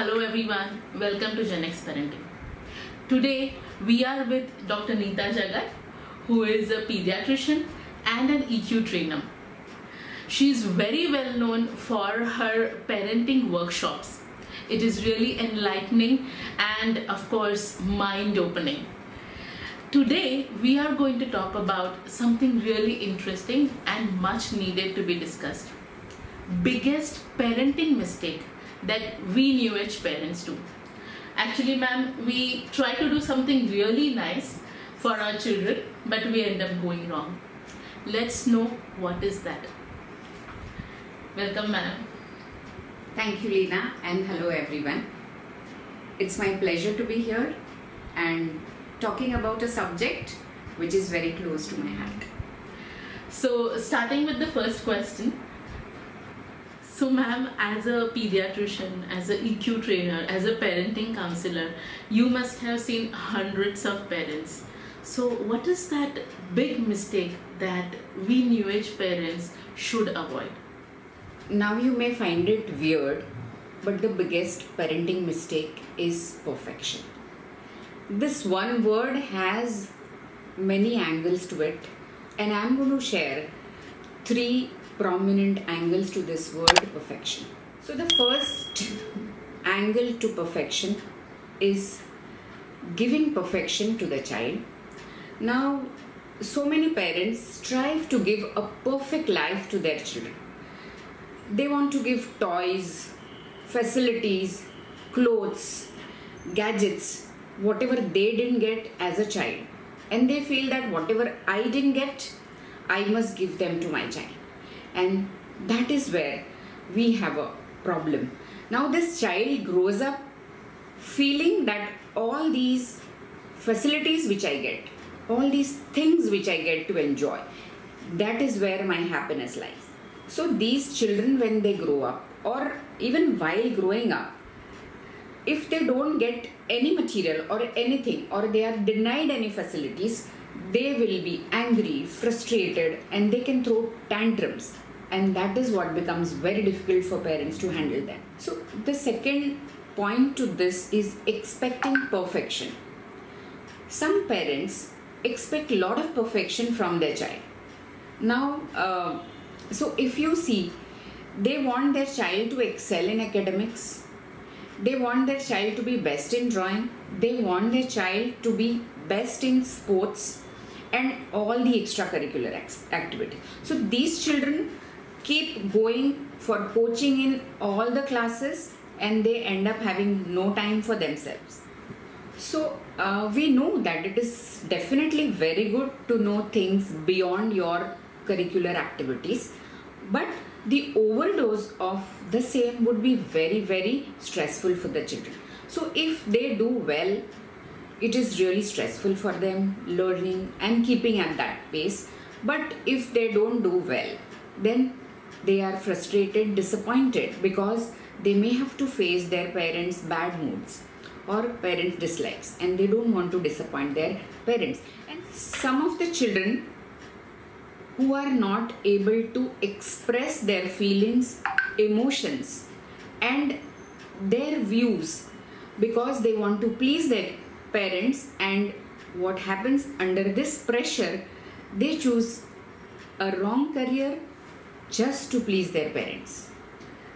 Hello everyone, welcome to GenX Parenting. Today we are with Dr. Nita Jagad, who is a pediatrician and an EQ trainer. She is very well known for her parenting workshops. It is really enlightening and of course mind-opening. Today we are going to talk about something really interesting and much needed to be discussed. Biggest parenting mistake that we new age parents do. Actually, ma'am, we try to do something really nice for our children, but we end up going wrong. Let's know what is that. Welcome, ma'am. Thank you, Leena, and hello everyone. It's my pleasure to be here and talking about a subject which is very close to my heart. So, starting with the first question. So, ma'am, as a pediatrician, as an EQ trainer, as a parenting counselor, you must have seen hundreds of parents. So, what is that big mistake that we new age parents should avoid? Now you may find it weird, but the biggest parenting mistake is perfection. This one word has many angles to it, and I'm going to share 3 prominent angles to this word perfection. So the first angle to perfection is giving perfection to the child. Now, so many parents strive to give a perfect life to their children. They want to give toys, facilities, clothes, gadgets, whatever they didn't get as a child. And they feel that whatever I didn't get, I must give them to my child. And that is where we have a problem. Now this child grows up feeling that all these facilities which I get, all these things which I get to enjoy, that is where my happiness lies. So these children, when they grow up, or even while growing up, if they don't get any material or anything, or they are denied any facilities, they will be angry, frustrated, and they can throw tantrums. And that is what becomes very difficult for parents to handle them. So the second point to this is expecting perfection. Some parents expect a lot of perfection from their child. Now, so if you see, they want their child to excel in academics. They want their child to be best in drawing. They want their child to be best in sports and all the extracurricular activities. So these children keep going for coaching in all the classes and they end up having no time for themselves. So we know that it is definitely very good to know things beyond your curricular activities, but the overdose of the same would be very, very stressful for the children. So if they do well, it is really stressful for them learning and keeping at that pace. But if they don't do well, then they are frustrated, disappointed, because they may have to face their parents' bad moods or parents' dislikes, and they don't want to disappoint their parents. And some of the children who are not able to express their feelings, emotions, and their views because they want to please their parents, and what happens under this pressure, they choose a wrong career just to please their parents.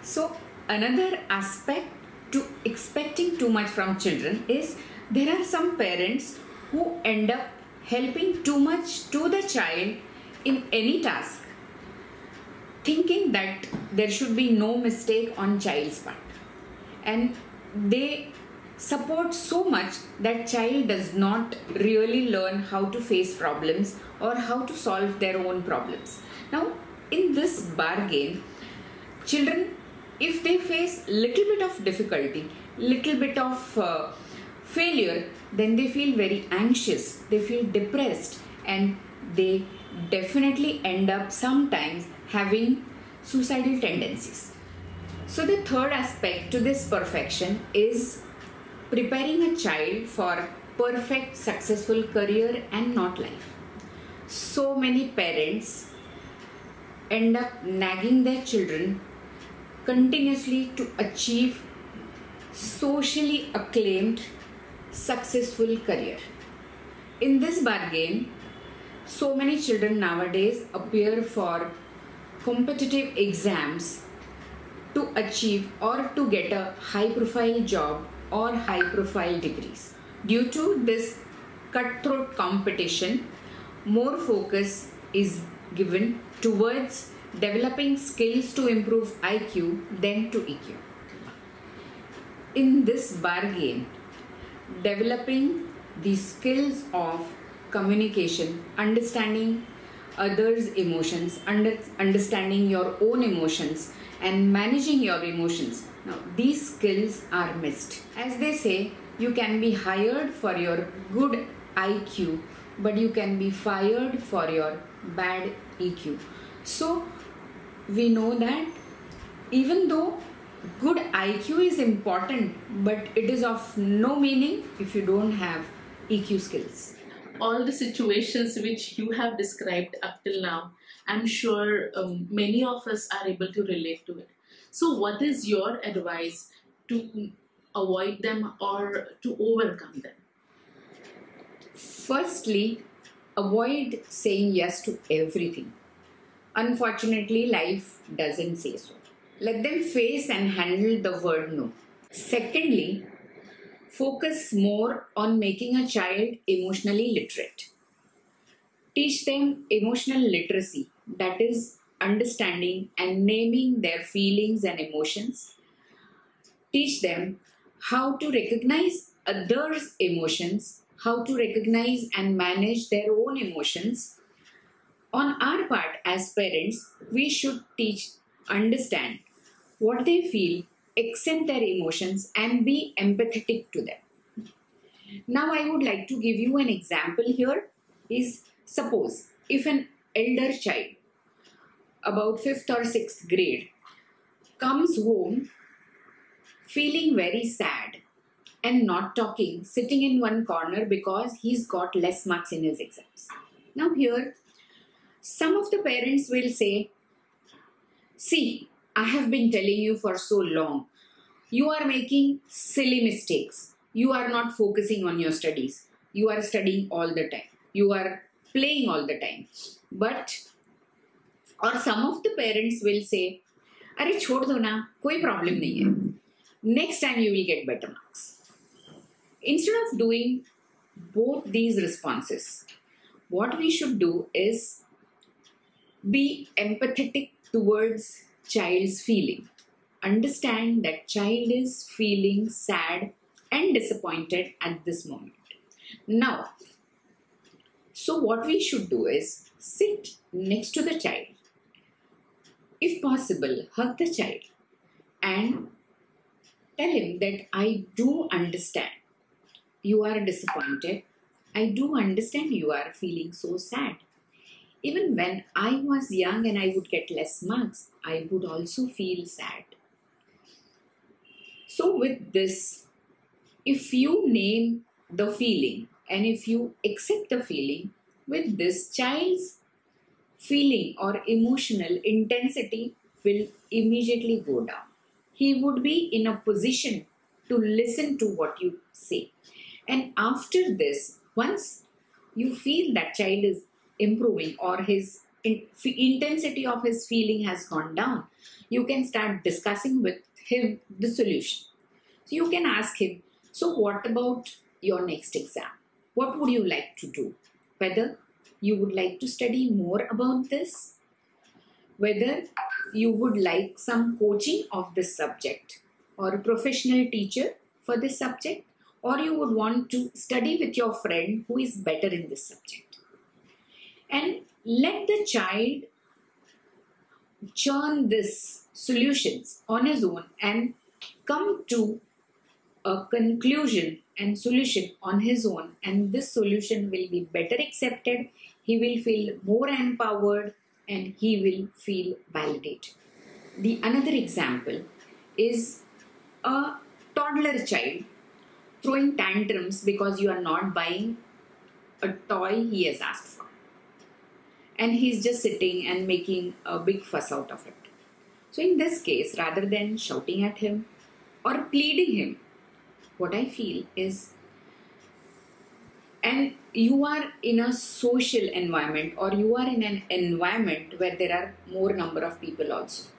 So another aspect to expecting too much from children is there are some parents who end up helping too much to the child in any task, thinking that there should be no mistake on child's part, and they support so much that child does not really learn how to face problems or how to solve their own problems. Now in this bargain, children, if they face little bit of difficulty, little bit of failure, then they feel very anxious, they feel depressed, and they definitely end up sometimes having suicidal tendencies. So the third aspect to this perfection is preparing a child for perfect successful career and not life. So many parents end up nagging their children continuously to achieve socially acclaimed, successful career. In this bargain, so many children nowadays appear for competitive exams to achieve or to get a high profile job or high profile degrees. Due to this cutthroat competition, more focus is given towards developing skills to improve IQ than to EQ. In this bargain, developing the skills of communication, understanding others' emotions, understanding your own emotions, and managing your emotions. Now, these skills are missed. As they say, you can be hired for your good IQ, but you can be fired for your bad EQ. So, we know that even though good IQ is important, but it is of no meaning if you don't have EQ skills. All the situations which you have described up till now, I'm sure many of us are able to relate to it. So what is your advice to avoid them or to overcome them? Firstly, avoid saying yes to everything. Unfortunately, life doesn't say so. Let them face and handle the word no. Secondly, focus more on making a child emotionally literate. Teach them emotional literacy, that is, understanding and naming their feelings and emotions. Teach them how to recognize others' emotions, how to recognize and manage their own emotions. On our part as parents, we should understand what they feel, accept their emotions, and be empathetic to them. Now, I would like to give you an example here. Suppose if an elder child, about 5th or 6th grade, comes home feeling very sad and not talking, sitting in one corner because he's got less marks in his exams. Now here, some of the parents will say, see, I have been telling you for so long, you are making silly mistakes. You are not focusing on your studies. You are studying all the time. You are playing all the time. Or some of the parents will say, अरे छोड़ दो ना, कोई problem नहीं है. Next time you will get better marks. Instead of doing both these responses, what we should do is be empathetic towards child's feeling. Understand that child is feeling sad and disappointed at this moment. Now, so what we should do is sit next to the child. If possible, hug the child and tell him that I do understand you are disappointed. I do understand you are feeling so sad. Even when I was young and I would get less marks, I would also feel sad. So with this, if you name the feeling and if you accept the feeling, with this child's feeling or emotional intensity will immediately go down. He would be in a position to listen to what you say. And after this, once you feel that child is improving or his intensity of his feeling has gone down, you can start discussing with him the solution. So you can ask him, so what about your next exam? What would you like to do? Whether you would like to study more about this, whether you would like some coaching of this subject or a professional teacher for this subject, or you would want to study with your friend who is better in this subject. And let the child churn these solutions on his own and come to a conclusion and solution on his own, and this solution will be better accepted. He will feel more empowered and he will feel validated. The another example is a toddler child throwing tantrums because you are not buying a toy he has asked for. And he's just sitting and making a big fuss out of it. So in this case, rather than shouting at him, or pleading him. What I feel is, and you are in a social environment or you are in an environment where there are more number of people also.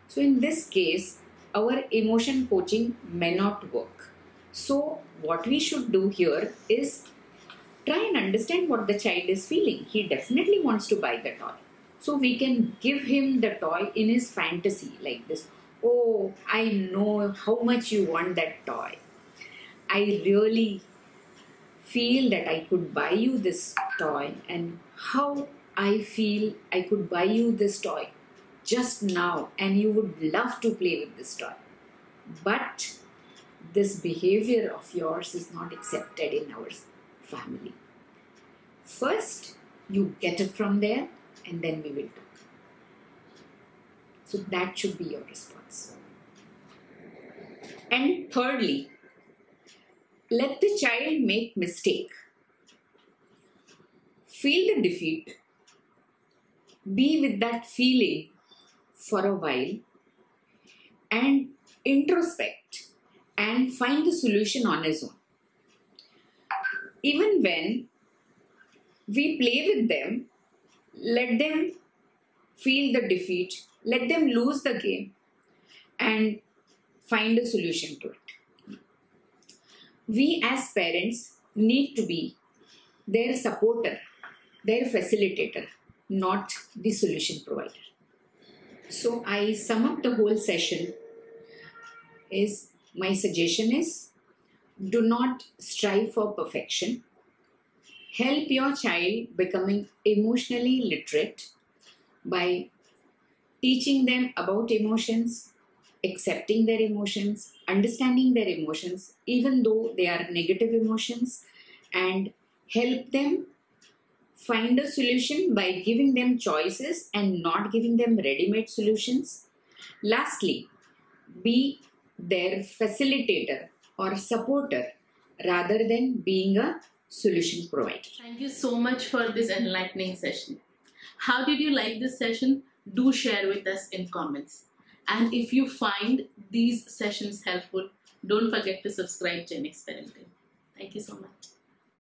So in this case, our emotion coaching may not work. So what we should do here is try and understand what the child is feeling. He definitely wants to buy the toy. So we can give him the toy in his fantasy like this. Oh, I know how much you want that toy. I really feel that I could buy you this toy, and how I feel I could buy you this toy just now and you would love to play with this toy. But this behavior of yours is not accepted in our family. First, you get it from there and then we will talk. So that should be your response. And thirdly, let the child make mistake. Feel the defeat. Be with that feeling for a while and introspect and find the solution on his own. Even when we play with them, let them feel the defeat, let them lose the game and find a solution to it. We as parents need to be their supporter, their facilitator, not the solution provider. So I sum up the whole session is, my suggestion is, do not strive for perfection. Help your child becoming emotionally literate by teaching them about emotions, accepting their emotions, understanding their emotions, even though they are negative emotions, and help them find a solution by giving them choices and not giving them ready-made solutions. Lastly, be their facilitator or supporter rather than being a solution provider. Thank you so much for this enlightening session. How did you like this session? Do share with us in comments. And if you find these sessions helpful, don't forget to subscribe to GenX Parenting. Thank you so much.